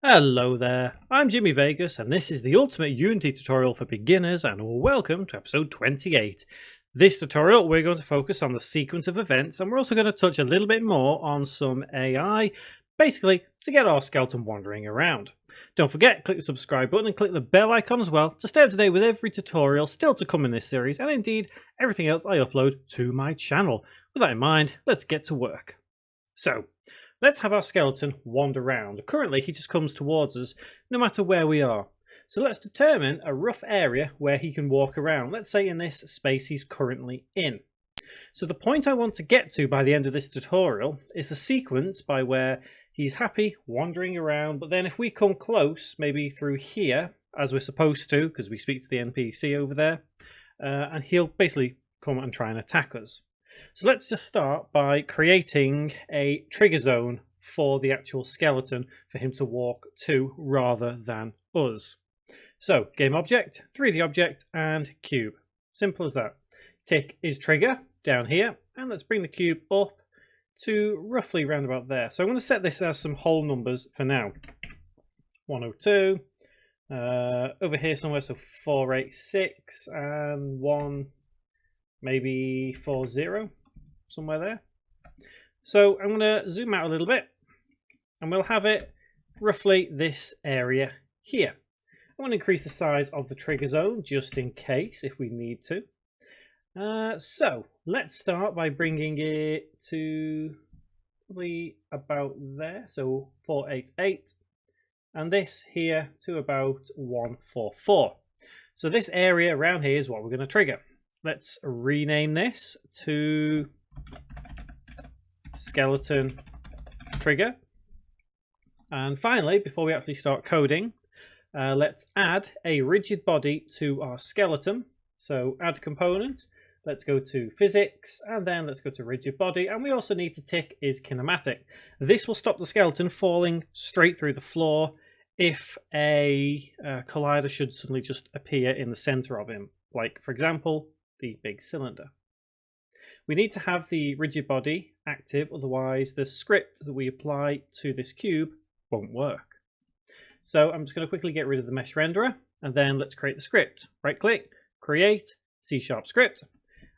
Hello there, I'm Jimmy Vegas and this is the Ultimate Unity tutorial for beginners and welcome to episode 28. This tutorial we're going to focus on the sequence of events and we're also going to touch a little bit more on some AI, basically to get our skeleton wandering around. Don't forget, click the subscribe button and click the bell icon as well to stay up to date with every tutorial still to come in this series and indeed everything else I upload to my channel. With that in mind, let's get to work. So, let's have our skeleton wander around. Currently, he just comes towards us no matter where we are. So let's determine a rough area where he can walk around. Let's say in this space he's currently in. So the point I want to get to by the end of this tutorial is the sequence by where he's happy wandering around. But then if we come close, maybe through here, as we're supposed to, because we speak to the NPC over there, and he'll basically come and try and attack us. So let's just start by creating a trigger zone for the actual skeleton for him to walk to rather than us. So game object, 3D object and cube. Simple as that. Tick is trigger down here and let's bring the cube up to roughly round about there. So I'm going to set this as some whole numbers for now. 102, over here somewhere, so 486 and 1, maybe 40, somewhere there. So I'm going to zoom out a little bit and we'll have it roughly this area here. I want to increase the size of the trigger zone just in case if we need to. So let's start by bringing it to probably about there, so 488, and this here to about 144. So this area around here is what we're going to trigger. Let's rename this to skeleton trigger. And finally, before we actually start coding, let's add a rigid body to our skeleton. So add component, let's go to physics, and then let's go to rigid body. And we also need to tick is kinematic. This will stop the skeleton falling straight through the floor if a collider should suddenly just appear in the center of him. Like, for example, the big cylinder. We need to have the rigid body active, otherwise the script that we apply to this cube won't work. So I'm just going to quickly get rid of the mesh renderer and then let's create the script. Right click, create, C# script,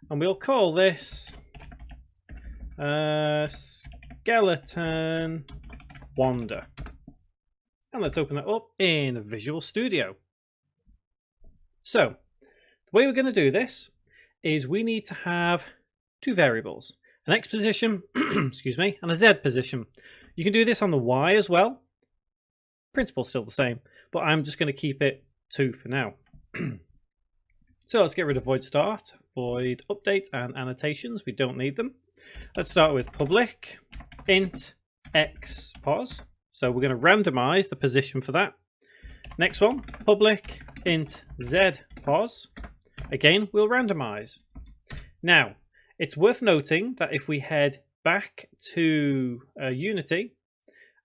and we'll call this skeleton wander. And let's open that up in Visual Studio. So the way we're going to do this is we need to have two variables, an X position, excuse me, and a Z position. You can do this on the Y as well. Principle's still the same, but I'm just going to keep it 2 for now. So let's get rid of void start, void update, and annotations. We don't need them. Let's start with public int x pos. So we're going to randomize the position for that. Next one, public int z pos. Again, we'll randomize. Now, it's worth noting that if we head back to Unity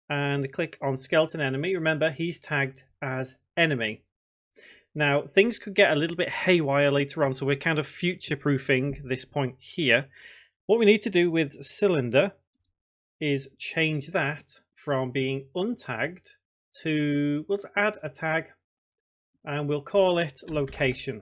and click on skeleton enemy, remember he's tagged as enemy. Now, things could get a little bit haywire later on, so we're kind of future-proofing this point here. What we need to do with cylinder is change that from being untagged to, we'll add a tag and we'll call it location.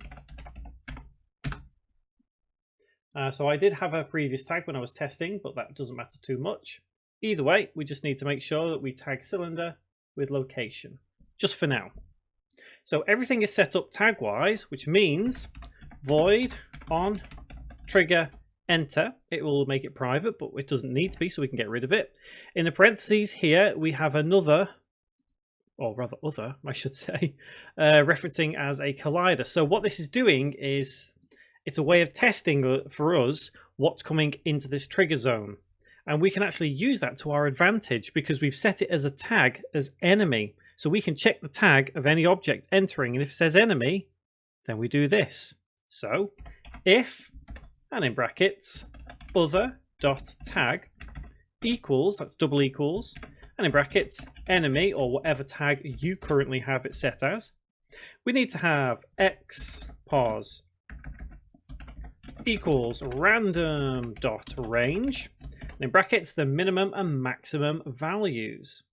So I did have a previous tag when I was testing, but that doesn't matter too much. Either way, we just need to make sure that we tag cylinder with location, just for now. So everything is set up tag-wise, which means void on trigger enter. It will make it private, but it doesn't need to be, so we can get rid of it. In the parentheses here, we have another, or rather other, I should say, referencing as a collider. So what this is doing is it's a way of testing for us what's coming into this trigger zone. And we can actually use that to our advantage because we've set it as a tag as enemy. So we can check the tag of any object entering. And if it says enemy, then we do this. So if, and in brackets, other.tag equals, that's double equals, and in brackets, enemy or whatever tag you currently have it set as, we need to have x pos equals random.range, in brackets the minimum and maximum values.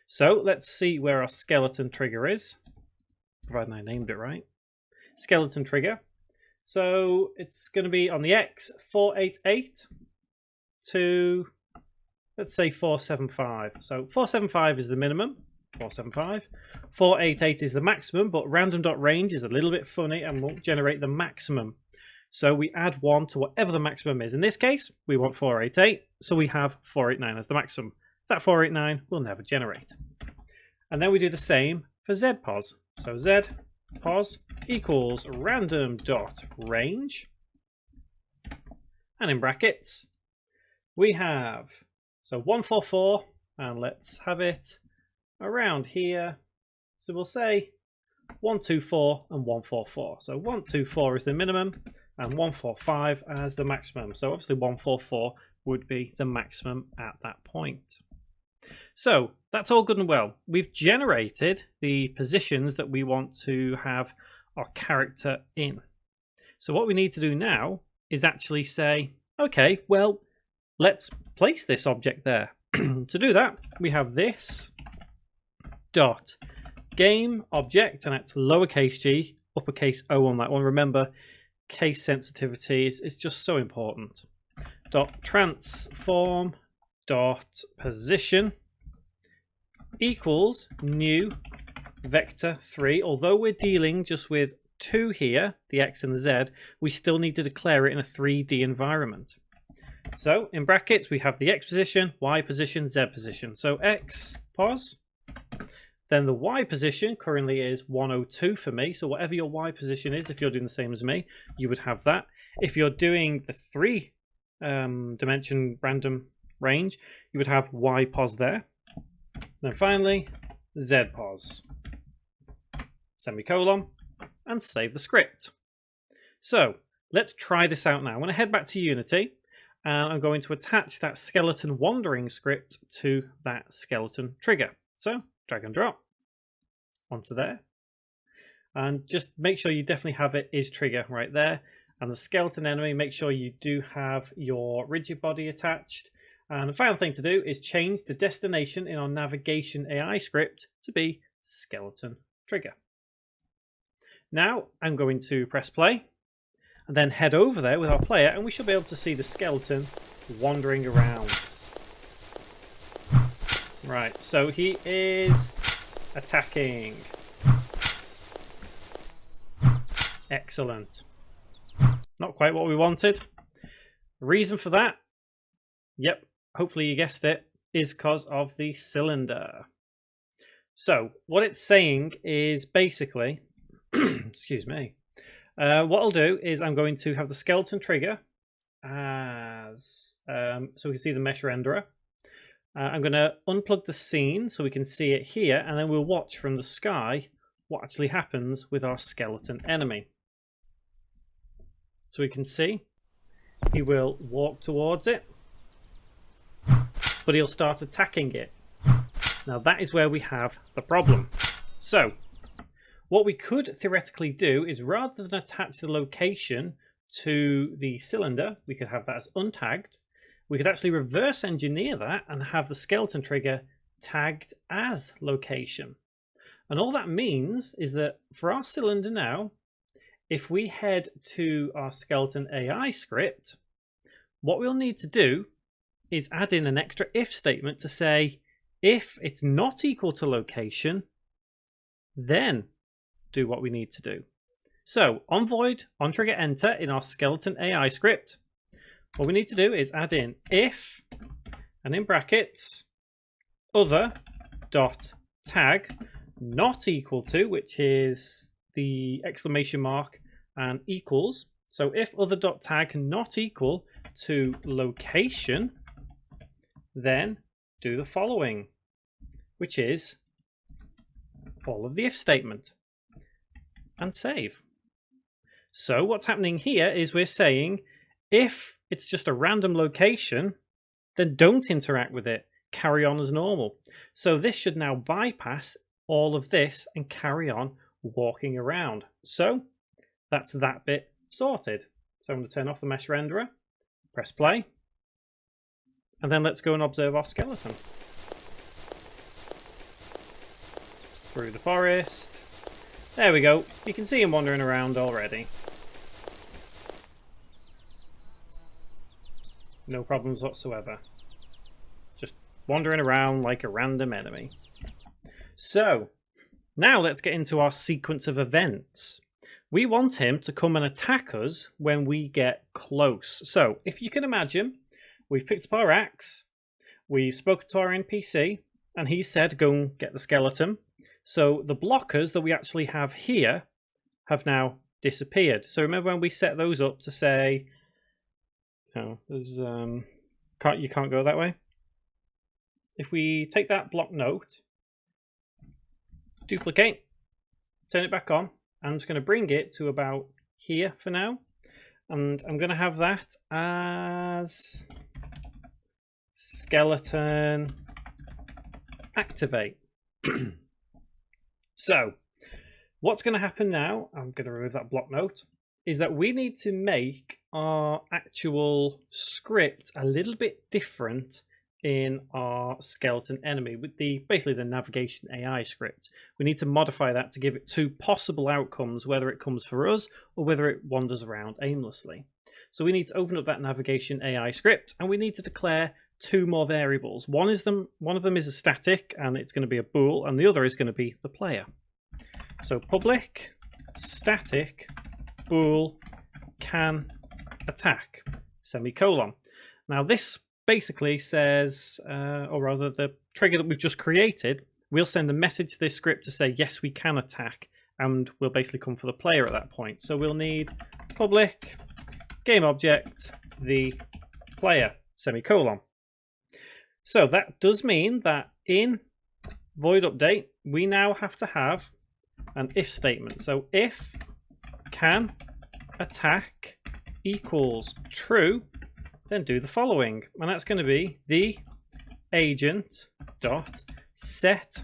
So let's see where our skeleton trigger is, providing I named it right. Skeleton trigger. So it's going to be on the X 488 to, let's say, 475. So 475 is the minimum. 475. 488 is the maximum, but random.range is a little bit funny and won't generate the maximum. So we add 1 to whatever the maximum is. In this case, we want 488, so we have 489 as the maximum. That 489 will never generate. And then we do the same for zpos. So zpos equals random.range. And in brackets, we have, so 144, and let's have it around here. So we'll say 124 and 144. So 124 is the minimum and 145 as the maximum. So obviously 144 would be the maximum at that point. So that's all good and well. We've generated the positions that we want to have our character in. So what we need to do now is actually say, okay, well, let's place this object there. To do that, we have this dot game object, and that's lowercase g, uppercase O on that one. Remember, case sensitivity is just so important. Dot transform dot position equals new vector 3. Although we're dealing just with 2 here, the X and the Z, we still need to declare it in a 3D environment. So in brackets, we have the X position, Y position, Z position. So X pos. Then the Y position currently is 102 for me. So whatever your Y position is, if you're doing the same as me, you would have that. If you're doing the 3 dimension random range, you would have Y pos there. Then finally, Z pos. Semicolon, and save the script. So let's try this out now. I'm going to head back to Unity, and I'm going to attach that skeleton wandering script to that skeleton trigger. So drag and drop onto there, and just make sure you definitely have it is trigger right there. And the skeleton enemy, make sure you do have your rigid body attached. And the final thing to do is change the destination in our navigation AI script to be skeleton trigger. Now I'm going to press play and then head over there with our player, and we should be able to see the skeleton wandering around. Right, so he is attacking. Excellent. Not quite what we wanted. The reason for that, yep, hopefully you guessed it, is because of the cylinder. So what it's saying is basically, excuse me, what I'll do is I'm going to have the skeleton trigger as, so we can see the mesh renderer. I'm going to unplug the scene so we can see it here, and then we'll watch from the sky what actually happens with our skeleton enemy. So we can see he will walk towards it, but he'll start attacking it. Now that is where we have the problem. So what we could theoretically do is, rather than attach the location to the cylinder, we could have that as untagged. We could actually reverse engineer that and have the skeleton trigger tagged as location. And all that means is that for our cylinder now, if we head to our skeleton AI script, what we'll need to do is add in an extra if statement to say, if it's not equal to location, then do what we need to do. So on void, on trigger enter in our skeleton AI script, what we need to do is add in if, and in brackets, other dot tag not equal to, which is the exclamation mark and equals. So if other dot tag not equal to location, then do the following, which is all of the if statement, and save. So what's happening here is we're saying if it's just a random location, then don't interact with it, carry on as normal. So this should now bypass all of this and carry on walking around. So that's that bit sorted. So I'm going to turn off the mesh renderer, press play, and then let's go and observe our skeleton. through the forest. There we go. You can see him wandering around already. No problems whatsoever. Just wandering around like a random enemy. So, now let's get into our sequence of events. We want him to come and attack us when we get close. So, if you can imagine, we've picked up our axe, we've spoken to our NPC, and he said go and get the skeleton. So the blockers that we actually have here have now disappeared. So remember when we set those up to say, no, there's you can't go that way. If we take that block note, duplicate, turn it back on, I'm just going to bring it to about here for now, and I'm going to have that as skeleton activate. So what's going to happen now, I'm going to remove that block note, is that we need to make our actual script a little bit different in our skeleton enemy with basically the navigation AI script. We need to modify that to give it two possible outcomes, whether it comes for us or whether it wanders around aimlessly. So we need to open up that navigation AI script, and we need to declare two more variables. One of them is a static, and it's going to be a bool, and the other is going to be the player. So public static bool can attack semicolon. Now this basically says, or rather the trigger that we've just created, we'll send a message to this script to say yes we can attack, and we'll basically come for the player at that point. So we'll need public game object the player semicolon. So that does mean that in void update we now have to have an if statement. So if can attack equals true, then do the following, and that's going to be the agent dot set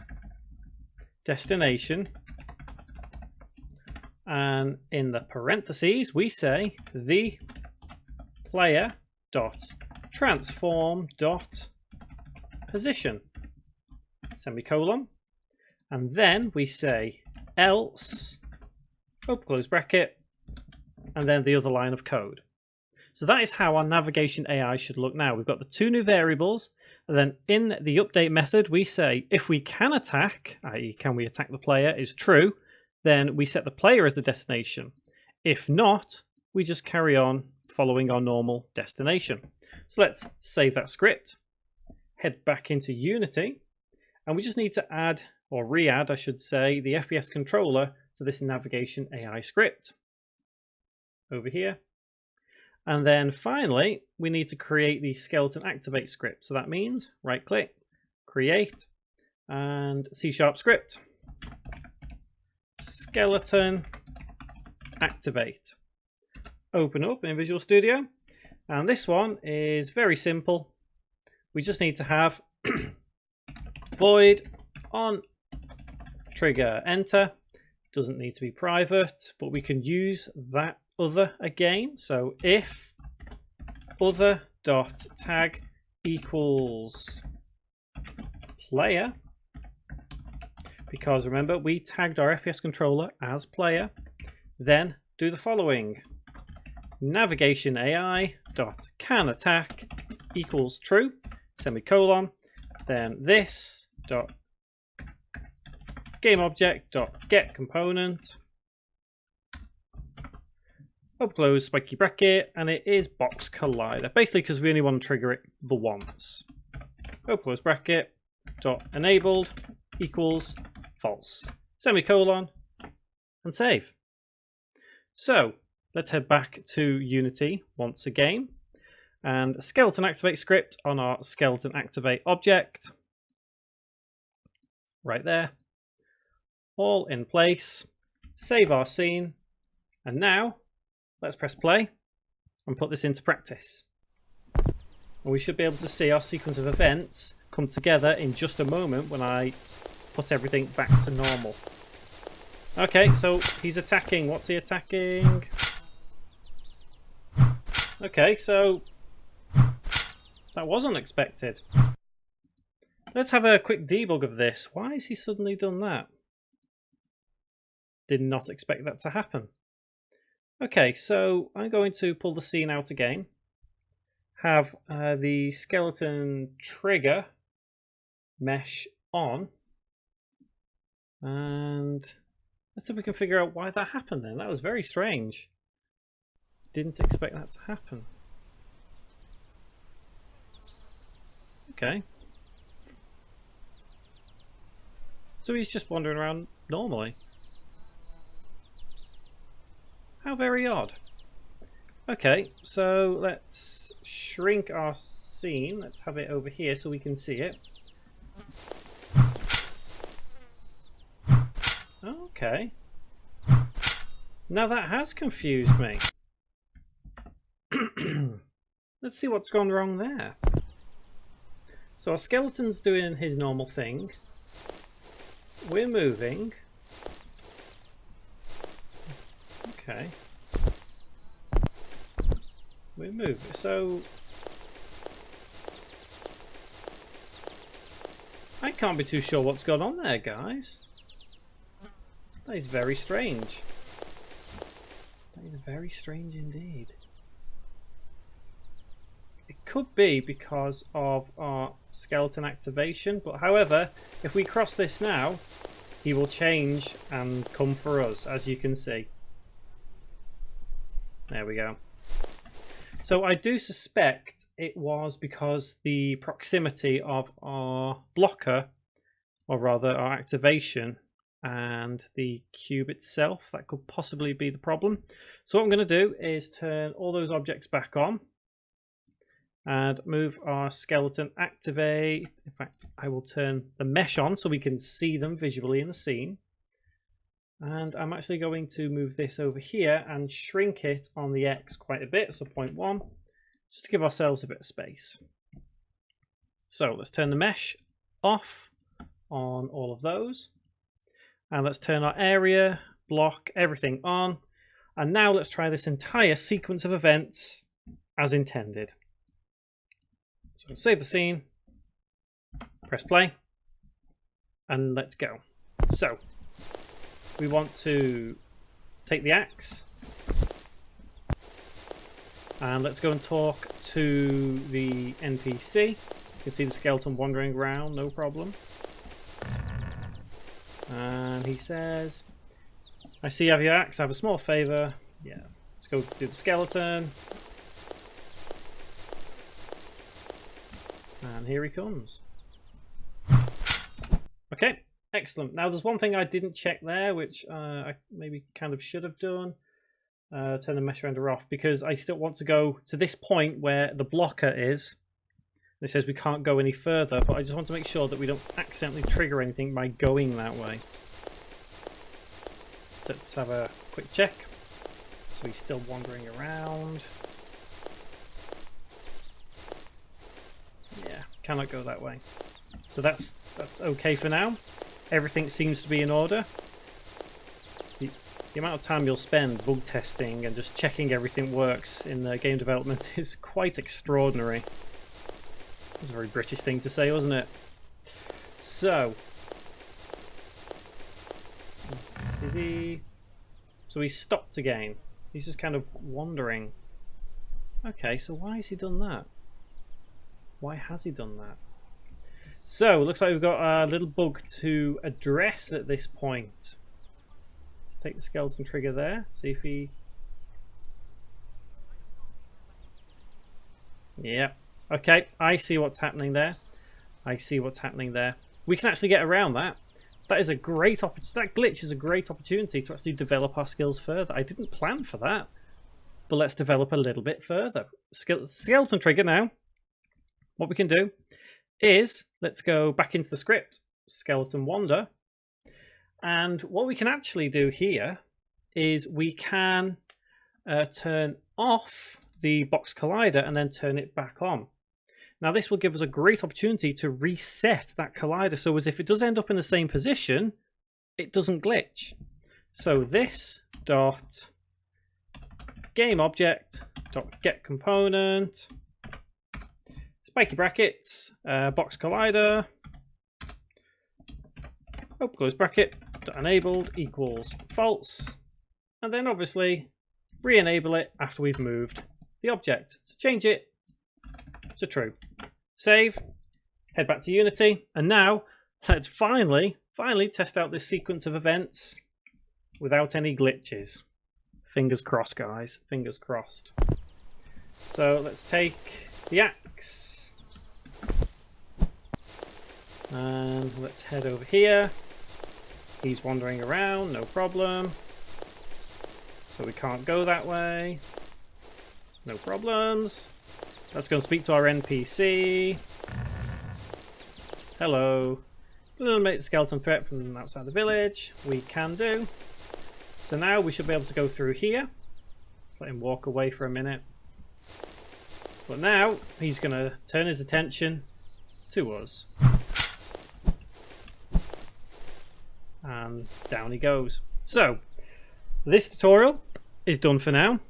destination, and in the parentheses we say the player dot transform dot position semicolon, and then we say else open close bracket and then the other line of code. So that is how our navigation AI should look now. We've got the two new variables, and then in the update method we say if we can attack, i.e. can we attack the player, is true, then we set the player as the destination. If not, we just carry on following our normal destination. So let's save that script, head back into Unity, and we just need to add, or re-add I should say, the FPS controller to this navigation AI script over here. And then finally, we need to create the skeleton activate script. So that means right click, create, and C# script, skeleton activate. Open up in Visual Studio. And this one is very simple. We just need to have void on trigger enter. Doesn't need to be private, but we can use that other again. So if other dot tag equals player, because remember we tagged our FPS controller as player, then do the following: navigation AI dot can attack equals true semicolon, then this dot game object dot get component open close spiky bracket, and it is box collider, basically because we only want to trigger it the once. Open close bracket dot enabled equals false semicolon and save. So let's head back to Unity once again, and skeleton activate script on our skeleton activate object right there, all in place. Save our scene, and now let's press play and put this into practice. And we should be able to see our sequence of events come together in just a moment when I put everything back to normal. Okay, so he's attacking. What's he attacking? Okay, so that was unexpected. Let's have a quick debug of this. Why has he suddenly done that? Did not expect that to happen. Okay, so I'm going to pull the scene out again. Have the skeleton trigger mesh on. And let's see if we can figure out why that happened then. That was very strange. Didn't expect that to happen. Okay. So he's just wandering around normally. How very odd. Okay, so let's shrink our scene. Let's have it over here so we can see it. Okay. Now that has confused me. Let's see what's gone wrong there. So our skeleton's doing his normal thing. We're moving. Okay. We're moving. So I can't be too sure what's gone on there, guys. That is very strange. That is very strange indeed. It could be because of our skeleton activation, but however, if we cross this now, he will change and come for us, as you can see. There we go. So I do suspect it was because the proximity of our blocker, or rather our activation, and the cube itself, that could possibly be the problem. So what I'm going to do is turn all those objects back on and move our skeleton activate. In fact, I will turn the mesh on so we can see them visually in the scene. And I'm actually going to move this over here and shrink it on the X quite a bit, so 0.1, just to give ourselves a bit of space. So let's turn the mesh off on all of those. And let's turn our area, block, everything on. And now let's try this entire sequence of events as intended. So save the scene, press play, and let's go. So we want to take the axe and let's go and talk to the NPC. You can see the skeleton wandering around, no problem. And he says, I see you have your axe, I have a small favour. Yeah, let's go do the skeleton. And here he comes. Okay, excellent. Now there's one thing I didn't check there, which I maybe kind of should have done. Turn the mesh render off, because I still want to go to this point where the blocker is. It says we can't go any further, but I just want to make sure that we don't accidentally trigger anything by going that way. So let's have a quick check. So he's still wandering around. Yeah, cannot go that way. So that's okay for now. Everything seems to be in order. The amount of time you'll spend bug testing and just checking everything works in game development is quite extraordinary. That's a very British thing to say, wasn't it? So, is he? So he stopped again. He's just kind of wandering. Okay, so why has he done that? Why has he done that? So, looks like we've got a little bug to address at this point. Let's take the skeleton trigger there. See if he... Yeah. Okay, I see what's happening there. I see what's happening there. We can actually get around that. That is a great that glitch is a great opportunity to actually develop our skills further. I didn't plan for that, but let's develop a little bit further. Skeleton trigger now. What we can do is let's go back into the script, skeleton wander, and what we can actually do here is we can turn off the box collider and then turn it back on. Now this will give us a great opportunity to reset that collider, so as if it does end up in the same position, it doesn't glitch. So this dot game object dot get component, spiky brackets, box collider, close bracket, .enabled equals false, and then obviously re-enable it after we've moved the object. So change it to true. Save, head back to Unity, and now let's finally test out this sequence of events without any glitches. Fingers crossed, guys. Fingers crossed. So let's take the axe and let's head over here. He's wandering around, no problem. So we can't go that way. No problems. Let's go and speak to our NPC. Hello. Eliminate the skeleton threat from outside the village. We can do. So now we should be able to go through here. Let him walk away for a minute. But now he's going to turn his attention to us. And down he goes. So this tutorial is done for now.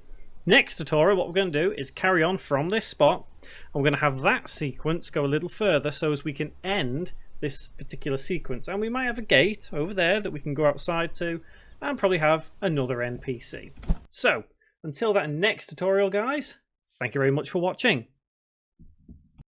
Next tutorial, what we're going to do is carry on from this spot. And we're going to have that sequence go a little further so as we can end this particular sequence. And we might have a gate over there that we can go outside to, and probably have another NPC. So until that next tutorial, guys, thank you very much for watching.